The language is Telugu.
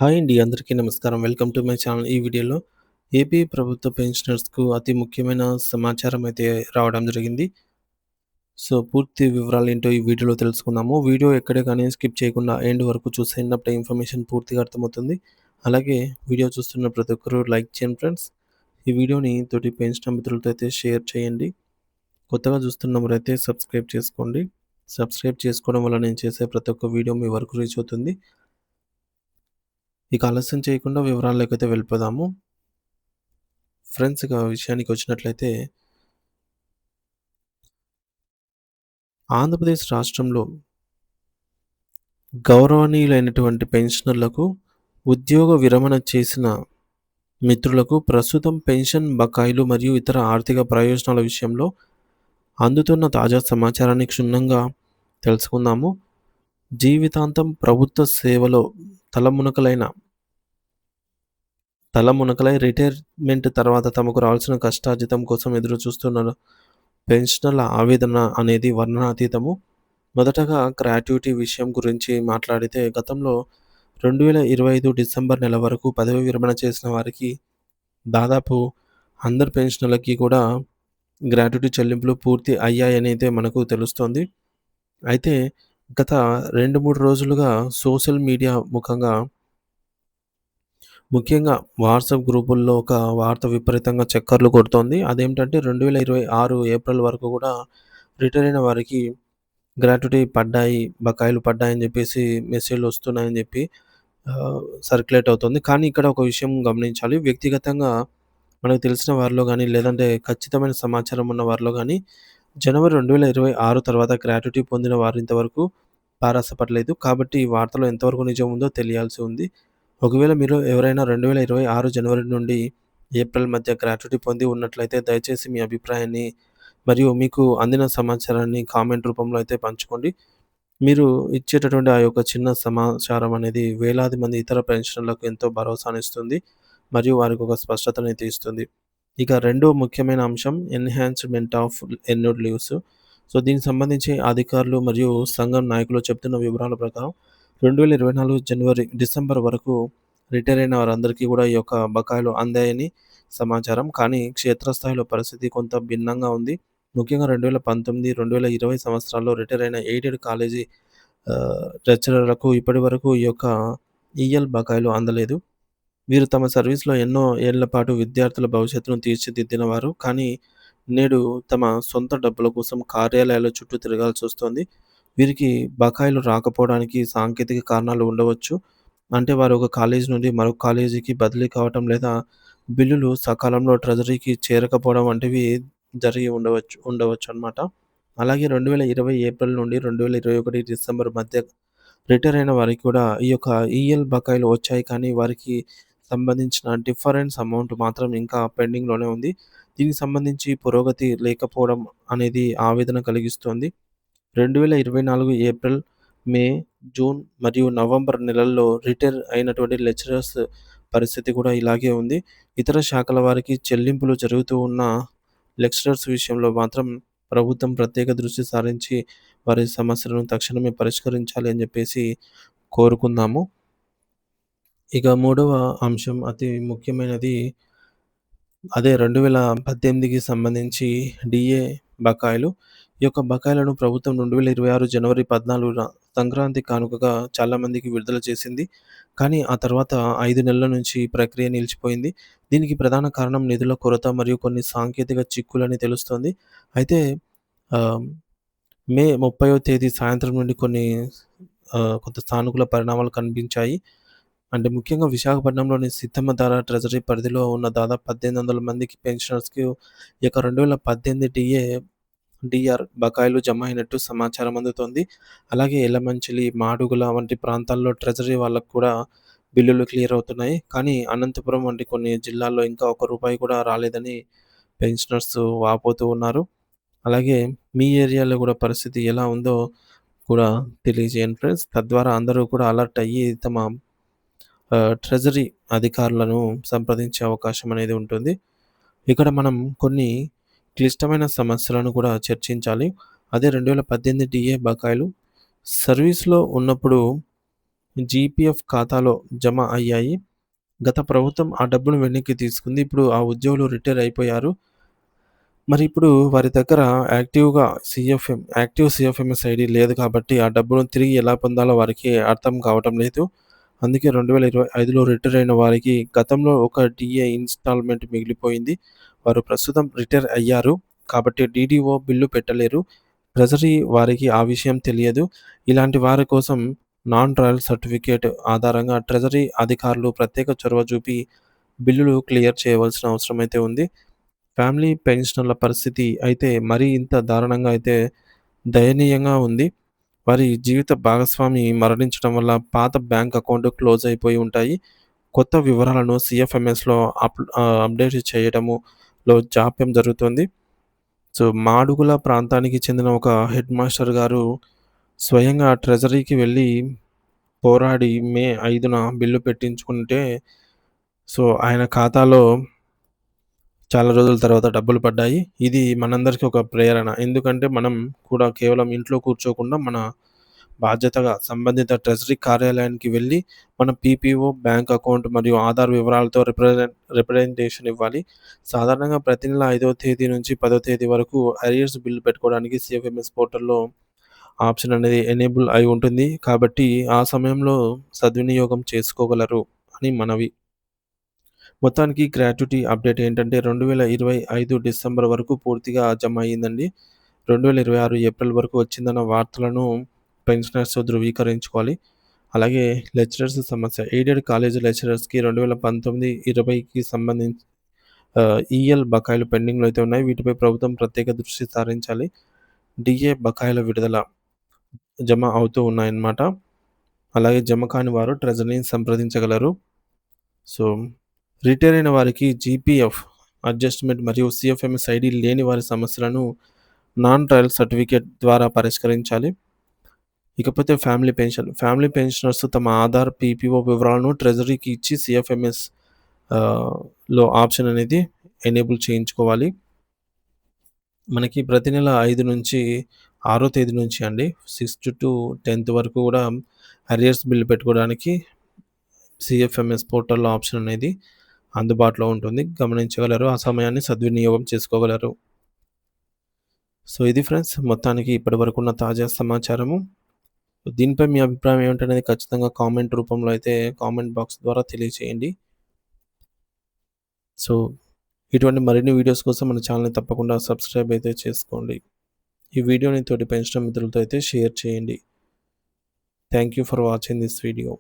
హాయ్ అండి. అందరికీ నమస్కారం. Welcome to my channel. ఈ వీడియోలో ఏపీ ప్రభుత్వ పెన్షనర్స్‌కు అతి ముఖ్యమైన సమాచారం అయితే రావడం జరిగింది. సో, పూర్తి వివరాలేంటో ఈ వీడియోలో తెలుసుకుందాము. వీడియో ఎక్కడే గాని స్కిప్ చేయకుండా ఎండ్ వరకు చూసేయండి. అప్పుడే ఇన్ఫర్మేషన్ పూర్తిగా అర్థమవుతుంది. అలాగే వీడియో చూస్తున్న ప్రతి ఒక్కరు లైక్ చేయండి ఫ్రెండ్స్. ఈ వీడియోని తోటి పెన్షనర్ మిత్రులతో అయితే షేర్ చేయండి. కొత్తగా చూస్తున్న వారైతే సబ్స్క్రైబ్ చేసుకోండి. సబ్స్క్రైబ్ చేసుకోవడం వల్ల నేను చేసే ప్రతి ఒక్క వీడియో మీ వరకు రీచ్ అవుతుంది. ఇక ఆలస్యం చేయకుండా వివరాల్లోకైతే వెళ్ళిపోదాము. ఫ్రెండ్స్ ఇక విషయానికి వచ్చినట్లయితే ఆంధ్రప్రదేశ్ రాష్ట్రంలో గౌరవనీయులైనటువంటి పెన్షనర్లకు ఉద్యోగ విరమణ చేసిన మిత్రులకు ప్రస్తుతం పెన్షన్ బకాయిలు మరియు ఇతర ఆర్థిక ప్రయోజనాల విషయంలో అందుతున్న తాజా సమాచారాన్ని క్షుణ్ణంగా తెలుసుకుందాము. జీవితాంతం ప్రభుత్వ సేవలో తలమునకలైన తలమునకలై రిటైర్మెంట్ తర్వాత తమకు రావాల్సిన కష్టార్జితం కోసం ఎదురుచూస్తున్న పెన్షనర్ల ఆవేదన అనేది వర్ణనాతీతము. మొదటగా గ్రాట్యుటీ విషయం గురించి మాట్లాడితే గతంలో 2025 డిసెంబర్ నెల వరకు పదవీ విరమణ చేసిన వారికి దాదాపు అందరు పెన్షనర్లకి కూడా గ్రాట్యుటీ చెల్లింపులు పూర్తి అయ్యాయనైతే మనకు తెలుస్తోంది. అయితే గత 2, 3 రోజులుగా సోషల్ మీడియా ముఖ్యంగా వాట్సాప్ గ్రూపుల్లో ఒక వార్త విపరీతంగా చక్కర్లు కొడుతోంది. అదేంటంటే 2026 ఏప్రిల్ వరకు కూడా రిటైర్ అయిన వారికి గ్రాట్యుటీ పడ్డాయి, బకాయిలు పడ్డాయని జెప్పేసి మెసేజ్‌లు వస్తున్నాయని జెప్పి సర్క్యులేట్ అవుతుంది. కానీ ఇక్కడ ఒక విషయం గమనించాలి. వ్యక్తిగతంగా మనకు తెలిసిన వారిలో గాని, లేదంటే ఖచ్చితమైన సమాచారం ఉన్న వారిలో గాని, జనవరి 2026 తర్వాత గ్రాట్యుటీ పొందిన వారు ఇంతవరకు తారసపడలేదు. కాబట్టి ఈ వార్తలో ఎంతవరకు నిజం ఉందో తెలియాల్సి ఉంది. ఒకవేళ మీరు ఎవరైనా 2026 జనవరి నుండి ఏప్రిల్ మధ్య గ్రాట్యుటీ పొంది ఉన్నట్లయితే దయచేసి మీ అభిప్రాయాన్ని మరియు మీకు అందిన సమాచారాన్ని కామెంట్ రూపంలో అయితే పంచుకోండి. మీరు ఇచ్చేటటువంటి ఆ యొక్క చిన్న సమాచారం అనేది వేలాది మంది ఇతర పెన్షనర్లకు ఎంతో భరోసానిస్తుంది. మరియు వారికి ఒక స్పష్టతనైతే ఇస్తుంది. ఇక రెండో ముఖ్యమైన అంశం ఎన్హాన్స్‌మెంట్ ఆఫ్ ఎన్యూడ్ లీవ్స్. సో, దీనికి సంబంధించి అధికారులు మరియు సంఘం నాయకులు చెప్తున్న వివరాల ప్రకారం 2024 డిసెంబర్ వరకు రిటైర్ అయిన వారందరికీ కూడా ఈ యొక్క బకాయిలు అందాయని సమాచారం. కానీ క్షేత్రస్థాయిలో పరిస్థితి కొంత భిన్నంగా ఉంది. ముఖ్యంగా 2019, 2020 సంవత్సరాల్లో రిటైర్ అయిన ఎయిడెడ్ కాలేజీ లెక్చరర్లకు ఇప్పటివరకు ఈ యొక్క ఈఎల్ బకాయిలు అందలేదు. వీరు తమ సర్వీస్‌లో ఎన్నో ఏళ్ల పాటు విద్యార్థుల భవిష్యత్తును తీర్చిదిద్దినవారు. కానీ నేడు తమ సొంత డబ్బుల కోసం కార్యాలయాల చుట్టూ తిరగాల్సొస్తోంది. వీరికి బకాయిలు రాకపోవడానికి సాంకేతిక కారణాలు ఉండవచ్చు. అంటే వారు ఒక కాలేజీ నుండి మరొక కాలేజీకి బదిలీ కావటం లేదా బిల్లులు సకాలంలో ట్రెజరీకి చేరకపోవడం వంటివి జరిగి ఉండవచ్చనమాట. అలాగే 2020 ఏప్రిల్ నుండి 2021 డిసెంబర్ మధ్య రిటైర్ అయిన వారికి కూడా ఈ యొక్క ఈఎల్ బకాయిలు వచ్చాయి. కానీ వారికి సంబంధించిన డిఫరెన్స్ అమౌంట్ మాత్రం ఇంకా పెండింగ్‌లోనే ఉంది. దీనికి సంబంధించి పురోగతి లేకపోవడం అనేది ఆవేదన కలిగిస్తోంది. 2024 ఏప్రిల్, మే, జూన్ మరియు నవంబర్ నెలల్లో రిటైర్ అయినటువంటి లెక్చరర్స్ పరిస్థితి కూడా ఇలాగే ఉంది. ఇతర శాఖల వారికి చెల్లింపులు జరుగుతూ ఉన్న లెక్చరర్స్ విషయంలో మాత్రం ప్రభుత్వం ప్రత్యేక దృష్టి సారించి వారి సమస్యలను తక్షణమే పరిష్కరించాలి అని జెప్పేసి కోరుకుందాము. ఇక మూడవ అంశం అతి ముఖ్యమైనది అదే 2018కి సంబంధించి డీఏ బకాయిలు. ఈ యొక్క బకాయిలను ప్రభుత్వం 2026 జనవరి 14న సంక్రాంతి కానుకగా చాలామందికి విడుదల చేసింది. కానీ ఆ తర్వాత 5 నెలల నుంచి ఈ ప్రక్రియ నిలిచిపోయింది. దీనికి ప్రధాన కారణం నిధుల కొరత మరియు కొన్ని సాంకేతిక చిక్కులని తెలుస్తోంది. అయితే ఆహ్, మే 30వ తేదీ సాయంత్రం నుండి కొంత సానుకూల పరిణామాలు కనిపించాయి. అంటే ముఖ్యంగా విశాఖపట్నంలోని సిద్ధమధార ట్రెజరీ పరిధిలో ఉన్న దాదాపు 1800 మందికి పెన్షనర్స్‌కి ఈ యొక్క 2018 డీఆర్ బకాయిలు జమ అయినట్టు సమాచారం అందుతోంది. అలాగే యలమంచిలి, మాడుగుల వంటి ప్రాంతాల్లో ట్రెజరీ వాళ్ళకి కూడా బిల్లులు క్లియర్ అవుతున్నాయి. కానీ అనంతపురం వంటి కొన్ని జిల్లాల్లో ఇంకా ఒక్క రూపాయి కూడా రాలేదని పెన్షనర్స్ వాపోతూ ఉన్నారు. అలాగే మీ ఏరియాలో కూడా పరిస్థితి ఎలా ఉందో కూడా తెలియజేయండి ఫ్రెండ్స్. తద్వారా అందరూ కూడా అలర్ట్ అయ్యి తమ ట్రెజరీ అధికారులను సంప్రదించే అవకాశం అనేది ఉంటుంది. ఇక్కడ మనం కొన్ని క్లిష్టమైన సమస్యలను కూడా చర్చించాలి. అదే 2018 డీఏ బకాయిలు. సర్వీస్‌లో ఉన్నప్పుడు జీపీఎఫ్ ఖాతాలో జమ అయ్యాయి. గత ప్రభుత్వం ఆ డబ్బును వెనక్కి తీసుకుంది. ఇప్పుడు ఆ ఉద్యోగులు రిటైర్ అయిపోయారు. మరి ఇప్పుడు వారి దగ్గర యాక్టివ్ సీఎఫ్ఎంఎస్ ఐడీ లేదు కాబట్టి ఆ డబ్బును తిరిగి ఎలా పొందాలో వారికి అర్థం కావటం లేదు. అందుకే 2025లో రిటైర్ అయిన వారికి గతంలో ఒక డీఏ ఇన్‌స్టాల్‌మెంట్ మిగిలిపోయింది. వారు ప్రస్తుతం రిటైర్ అయ్యారు. కాబట్టి డీడీఓ బిల్లు పెట్టలేరు. ట్రెజరీ వారికి ఆ విషయం తెలియదు. ఇలాంటి వారి కోసం నాన్ ట్రయల్ సర్టిఫికేట్ ఆధారంగా ట్రెజరీ అధికారులు ప్రత్యేక చొరవ చూపి బిల్లులు క్లియర్ చేయవలసిన అవసరమైతే ఉంది. ఫ్యామిలీ పెన్షనర్ల పరిస్థితి అయితే మరీ ఇంత దారుణంగా అయితే దయనీయంగా ఉంది. వారి జీవిత భాగస్వామి మరణించడం వల్ల పాత బ్యాంక్ అకౌంట్ క్లోజ్ అయిపోయి ఉంటాయి. కొత్త వివరాలను సీఎఫ్ఎంఎస్‌లో అప్డేట్ చేయడములో జాప్యం జరుగుతుంది. సో, మాడుగుల ప్రాంతానికి చెందిన ఒక హెడ్ మాస్టర్ గారు స్వయంగా ట్రెజరీకి వెళ్లి పోరాడి మే 5న బిల్లు పెట్టించుకుంటే, సో, ఆయన ఖాతాలో చాలా రోజుల తర్వాత డబ్బులు పడ్డాయి. ఇది మనందరికీ ఒక ప్రేరణ. ఎందుకంటే మనం కూడా కేవలం ఇంట్లో కూర్చోకుండా మన బాధ్యతగా సంబంధిత ట్రెజరీ కార్యాలయానికి వెళ్లి మన పీపీఓ, బ్యాంక్ అకౌంట్ మరియు ఆధార్ వివరాలతో రిప్రజెంటేషన్ ఇవ్వాలి. సాధారణంగా ప్రతి నెల 5వ తేదీ నుంచి 10వ తేదీ వరకు అరియర్స్ బిల్లు పెట్టుకోవడానికి సీఎఫ్ఎంఎస్ పోర్టల్‌లో ఆప్షన్ అనేది ఎనేబుల్ అయి ఉంటుంది. కాబట్టి ఆ సమయంలో సద్వినియోగం చేసుకోగలరు అని మనవి. మొత్తానికి గ్రాట్యుటీ అప్డేట్ ఏంటంటే 2025 డిసెంబర్ వరకు పూర్తిగా జమ అయిందండి. 2026 ఏప్రిల్ వరకు వచ్చిందన్న వార్తలను పెన్షనర్స్ ధృవీకరించుకోవాలి. అలాగే లెక్చరర్స్ సమస్య. ఎయిడెడ్ కాలేజీ లెక్చరర్స్‌కి 2019, 20కి సంబంధించి ఈఎల్ బకాయిలు పెండింగ్‌లో అయితే ఉన్నాయి. వీటిపై ప్రభుత్వం ప్రత్యేక దృష్టి సారించాలి. డీఏ బకాయిల విడుదల జమ అవుతూ ఉన్నాయన్నమాట. అలాగే జమ కాని వారు ట్రెజరీని సంప్రదించగలరు. సో, రిటైర్ అయిన వారికి జీపీఎఫ్ అడ్జస్ట్‌మెంట్ మరియు సీఎఫ్ఎంఎస్ ఐడీ లేని వారి సమస్యలను నాన్ ట్రయల్ సర్టిఫికేట్ ద్వారా పరిష్కరించాలి. ఇకపోతే ఫ్యామిలీ పెన్షన్. ఫ్యామిలీ పెన్షనర్స్ తమ ఆధార్, పీపీఓ వివరాలను ట్రెజరీకి ఇచ్చి సీఎఫ్ఎంఎస్ లో ఆప్షన్ అనేది ఎనేబుల్ చేయించుకోవాలి. మనకి ప్రతి నెల 5 నుంచి 6 తేదీ నుంచి అండి 6-10 వరకు కూడా అరియర్స్ బిల్ పెట్టుకోవడానికి సీఎఫ్ఎంఎస్ పోర్టల్‌లో ఆప్షన్ అనేది అందుబాటులో ఉంటుంది. గమనించగలరు. ఆ సమయాన్ని సద్వినియోగం చేసుకోగలరు. సో, ఇది ఫ్రెండ్స్ మొత్తానికి ఇప్పటివరకున్న తాజా సమాచారము. దీనిపై మీ అభిప్రాయం ఏమిటనేది ఖచ్చితంగా కామెంట్ రూపంలో అయితే కామెంట్ బాక్స్ ద్వారా తెలియచేయండి. సో, ఇటువంటి మరిన్ని వీడియోస్ కోసం మన ఛానల్‌ని తప్పకుండా సబ్స్క్రైబ్ అయితే చేసుకోండి. ఈ వీడియోని తోటి పెన్షనర్ మిత్రులతో అయితే షేర్ చేయండి. Thank you for watching this video.